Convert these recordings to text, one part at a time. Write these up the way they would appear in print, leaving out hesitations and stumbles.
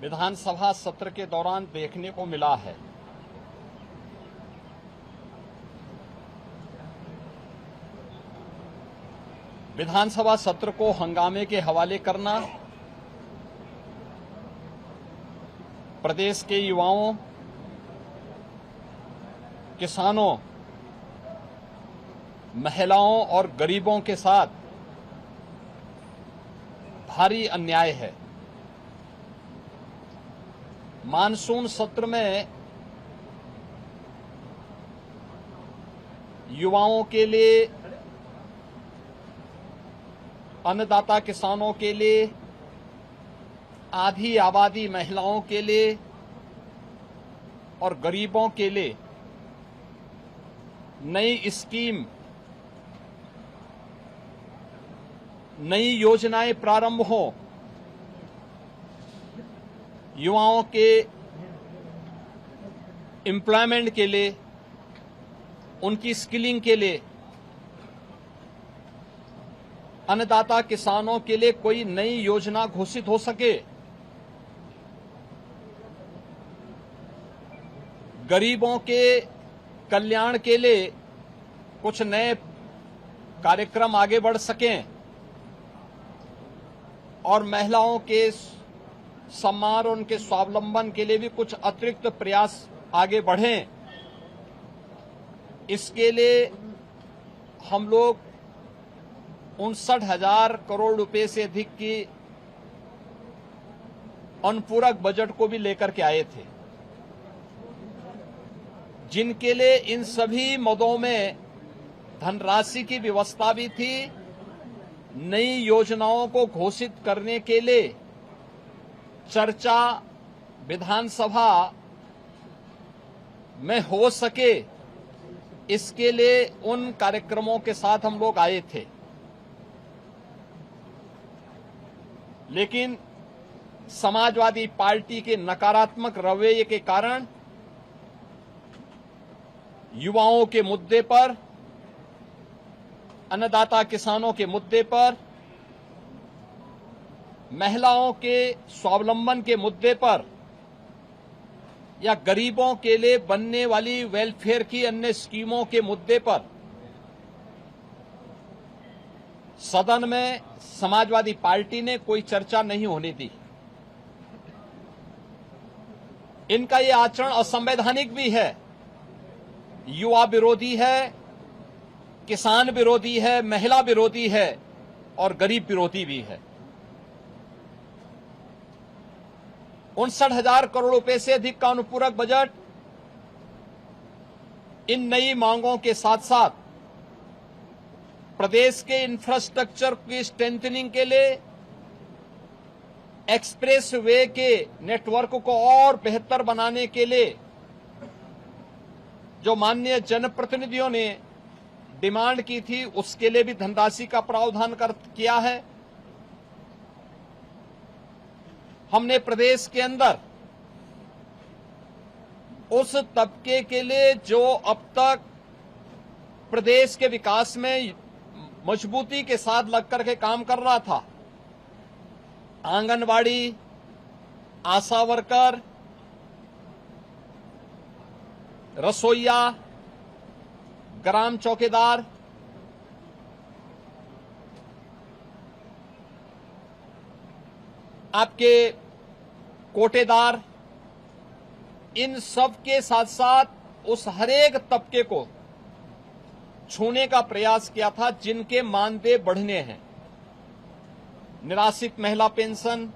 विधानसभा सत्र के दौरान देखने को मिला है। विधानसभा सत्र को हंगामे के हवाले करना, प्रदेश के युवाओं, किसानों, महिलाओं और गरीबों के साथ भारी अन्याय है। मानसून सत्र में युवाओं के लिए, अन्नदाता किसानों के लिए, आधी आबादी महिलाओं के लिए और गरीबों के लिए नई स्कीम, नई योजनाएं प्रारंभ हों, युवाओं के एम्प्लॉयमेंट के लिए, उनकी स्किलिंग के लिए, अन्नदाता किसानों के लिए कोई नई योजना घोषित हो सके, गरीबों के कल्याण के लिए कुछ नए कार्यक्रम आगे बढ़ सकें और महिलाओं के सम्मान और उनके स्वावलंबन के लिए भी कुछ अतिरिक्त प्रयास आगे बढ़ें। इसके लिए हम लोग 59,000 करोड़ रुपए से अधिक की अनुपूरक बजट को भी लेकर के आए थे, जिनके लिए इन सभी मदों में धनराशि की व्यवस्था भी थी। नई योजनाओं को घोषित करने के लिए चर्चा विधानसभा में हो सके, इसके लिए उन कार्यक्रमों के साथ हम लोग आए थे। लेकिन समाजवादी पार्टी के नकारात्मक रवैये के कारण युवाओं के मुद्दे पर, अन्नदाता किसानों के मुद्दे पर, महिलाओं के स्वावलंबन के मुद्दे पर या गरीबों के लिए बनने वाली वेलफेयर की अन्य स्कीमों के मुद्दे पर सदन में समाजवादी पार्टी ने कोई चर्चा नहीं होने दी। इनका ये आचरण असंवैधानिक भी है, युवा विरोधी है, किसान विरोधी है, महिला विरोधी है और गरीब विरोधी भी है। 59,000 करोड़ रुपए से अधिक का अनुपूरक बजट इन नई मांगों के साथ साथ प्रदेश के इंफ्रास्ट्रक्चर की स्ट्रेंथनिंग के लिए, एक्सप्रेस वे के नेटवर्क को और बेहतर बनाने के लिए जो माननीय जनप्रतिनिधियों ने डिमांड की थी, उसके लिए भी धनराशि का प्रावधान किया है। हमने प्रदेश के अंदर उस तबके के लिए जो अब तक प्रदेश के विकास में मजबूती के साथ लगकर के काम कर रहा था, आंगनवाड़ी, आशा वर्कर, रसोइया, ग्राम चौकीदार, आपके कोटेदार, इन सब के साथ साथ उस हरेक तबके को छूने का प्रयास किया था जिनके मानदेय बढ़ने हैं। निराश्रित महिला पेंशन,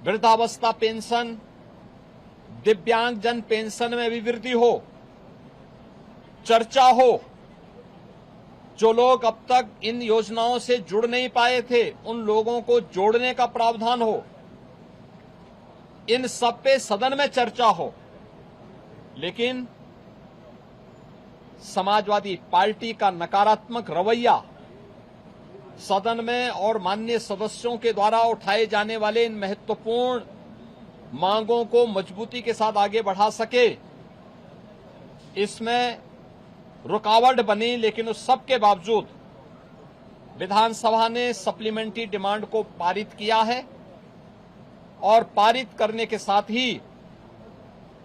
वृद्धावस्था पेंशन, दिव्यांगजन पेंशन में भी वृद्धि हो, चर्चा हो। जो लोग अब तक इन योजनाओं से जुड़ नहीं पाए थे, उन लोगों को जोड़ने का प्रावधान हो। इन सब पे सदन में चर्चा हो। लेकिन समाजवादी पार्टी का नकारात्मक रवैया सदन में और माननीय सदस्यों के द्वारा उठाए जाने वाले इन महत्वपूर्ण मांगों को मजबूती के साथ आगे बढ़ा सके, इसमें रुकावट बनी। लेकिन उस सब के बावजूद विधानसभा ने सप्लीमेंट्री डिमांड को पारित किया है और पारित करने के साथ ही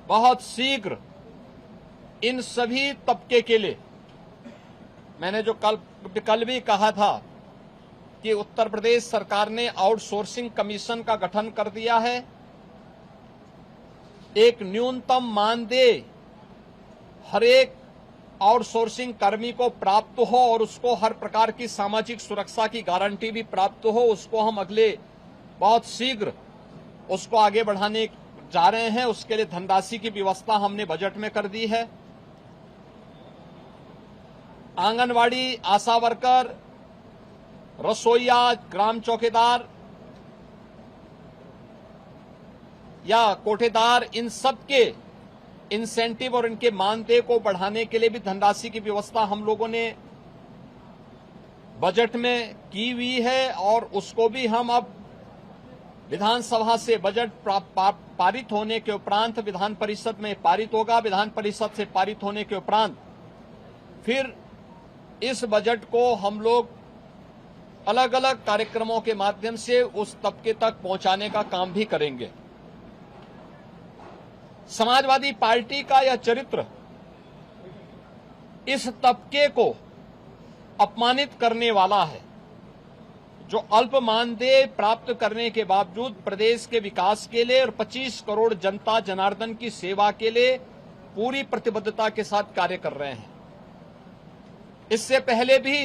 बहुत शीघ्र इन सभी तबके के लिए, मैंने जो कल भी कहा था कि उत्तर प्रदेश सरकार ने आउटसोर्सिंग कमीशन का गठन कर दिया है। एक न्यूनतम मानदेय हर एक आउटसोर्सिंग कर्मी को प्राप्त हो और उसको हर प्रकार की सामाजिक सुरक्षा की गारंटी भी प्राप्त हो, उसको हम अगले बहुत शीघ्र उसको आगे बढ़ाने जा रहे हैं। उसके लिए धनराशि की व्यवस्था हमने बजट में कर दी है। आंगनवाड़ी, आशा वर्कर, रसोईया, ग्राम चौकीदार या कोठेदार, इन सब के इंसेंटिव और इनके मानदेय को बढ़ाने के लिए भी धनराशि की व्यवस्था हम लोगों ने बजट में की हुई है और उसको भी हम अब विधानसभा से बजट पारित होने के उपरांत विधान परिषद में पारित होगा। विधान परिषद से पारित होने के उपरांत फिर इस बजट को हम लोग अलग अलग कार्यक्रमों के माध्यम से उस तबके तक पहुंचाने का काम भी करेंगे। समाजवादी पार्टी का यह चरित्र इस तबके को अपमानित करने वाला है, जो अल्प मानदेय प्राप्त करने के बावजूद प्रदेश के विकास के लिए और 25 करोड़ जनता जनार्दन की सेवा के लिए पूरी प्रतिबद्धता के साथ कार्य कर रहे हैं। इससे पहले भी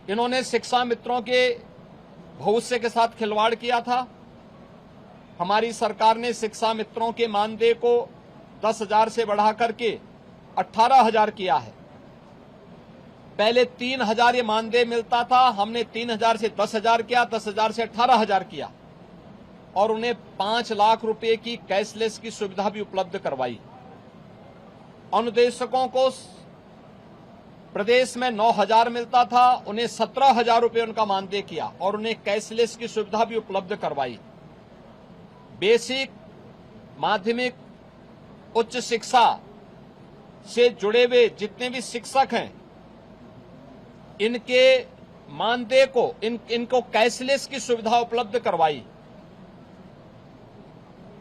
इन्होंने शिक्षा मित्रों के भविष्य के साथ खिलवाड़ किया था। हमारी सरकार ने शिक्षा मित्रों के मानदेय को 10,000 से बढ़ा करके 18,000 किया है। पहले 3,000 ये मानदेय मिलता था, हमने 3,000 से 10,000 किया, 10,000 से 18,000 किया और उन्हें 5 लाख रुपए की कैशलेस की सुविधा भी उपलब्ध करवाई। अनुदेशकों को प्रदेश में 9,000 मिलता था, उन्हें 17,000 रुपए उनका मानदेय किया और उन्हें कैशलेस की सुविधा भी उपलब्ध करवाई। बेसिक, माध्यमिक, उच्च शिक्षा से जुड़े हुए जितने भी शिक्षक हैं, इनके मानदेय को इनको कैशलेस की सुविधा उपलब्ध करवाई।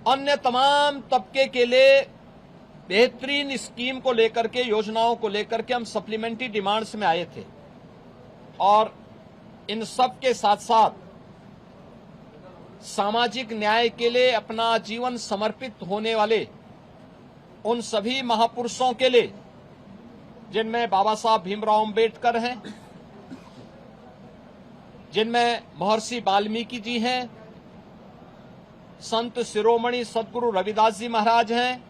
अन्य तमाम तबके के लिए बेहतरीन स्कीम को लेकर के, योजनाओं को लेकर के हम सप्लीमेंट्री डिमांड्स में आए थे और इन सब के साथ साथ सामाजिक न्याय के लिए अपना जीवन समर्पित होने वाले उन सभी महापुरुषों के लिए, जिनमें बाबा साहब भीमराव अंबेडकर हैं, जिनमें महर्षि वाल्मीकि जी हैं, संत शिरोमणि सदगुरु रविदास जी महाराज हैं,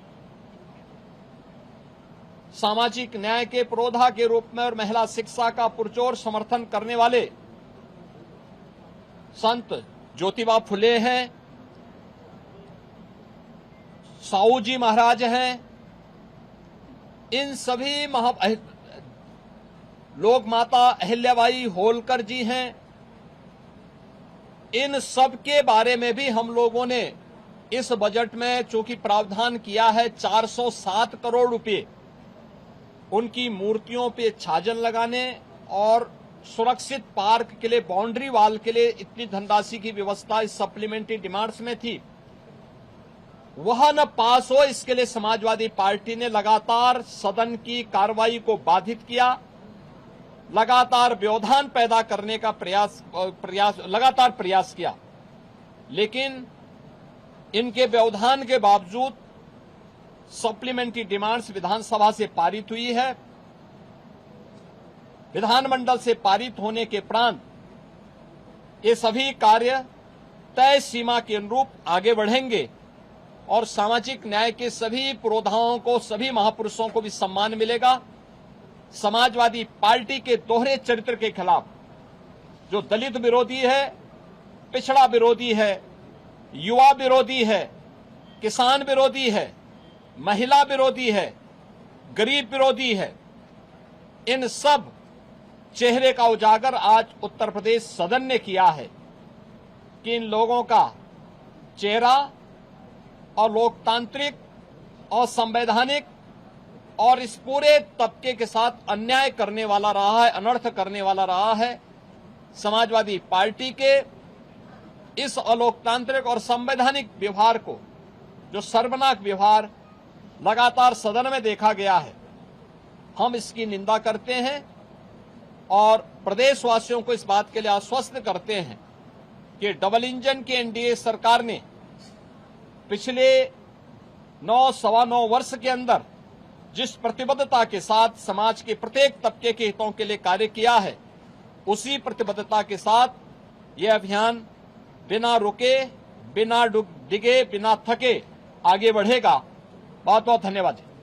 सामाजिक न्याय के पुरोधा के रूप में और महिला शिक्षा का पुरजोर समर्थन करने वाले संत ज्योतिबा फुले हैं, साहू जी महाराज हैं। इन सभी लोक माता अहिल्याबाई होलकर जी हैं। इन सब के बारे में भी हम लोगों ने इस बजट में चूंकि प्रावधान किया है 407 करोड़ रुपए उनकी मूर्तियों पे छाजन लगाने और सुरक्षित पार्क के लिए, बाउंड्री वाल के लिए इतनी धनराशि की व्यवस्था इस सप्लीमेंट्री डिमांड्स में थी, वह न पास हो, इसके लिए समाजवादी पार्टी ने लगातार सदन की कार्रवाई को बाधित किया, लगातार व्यवधान पैदा करने का लगातार प्रयास किया। लेकिन इनके व्यवधान के बावजूद सप्लीमेंट्री डिमांड्स विधानसभा से पारित हुई है। विधानमंडल से पारित होने के उपरांत ये सभी कार्य तय सीमा के अनुरूप आगे बढ़ेंगे और सामाजिक न्याय के सभी पुरोधाओं को, सभी महापुरुषों को भी सम्मान मिलेगा। समाजवादी पार्टी के दोहरे चरित्र के खिलाफ, जो दलित विरोधी है, पिछड़ा विरोधी है, युवा विरोधी है, किसान विरोधी है, महिला विरोधी है, गरीब विरोधी है, इन सब चेहरे का उजागर आज उत्तर प्रदेश सदन ने किया है कि इन लोगों का चेहरा और लोकतांत्रिक और संवैधानिक और इस पूरे तबके के साथ अन्याय करने वाला रहा है, अनर्थ करने वाला रहा है। समाजवादी पार्टी के इस अलोकतांत्रिक और संवैधानिक व्यवहार को, जो शर्मनाक व्यवहार लगातार सदन में देखा गया है, हम इसकी निंदा करते हैं और प्रदेशवासियों को इस बात के लिए आश्वस्त करते हैं कि डबल इंजन की एनडीए सरकार ने पिछले 9-9.25 वर्ष के अंदर जिस प्रतिबद्धता के साथ समाज के प्रत्येक तबके के हितों के लिए कार्य किया है, उसी प्रतिबद्धता के साथ यह अभियान बिना रुके, बिना डिगे, बिना थके आगे बढ़ेगा। बहुत बहुत धन्यवाद।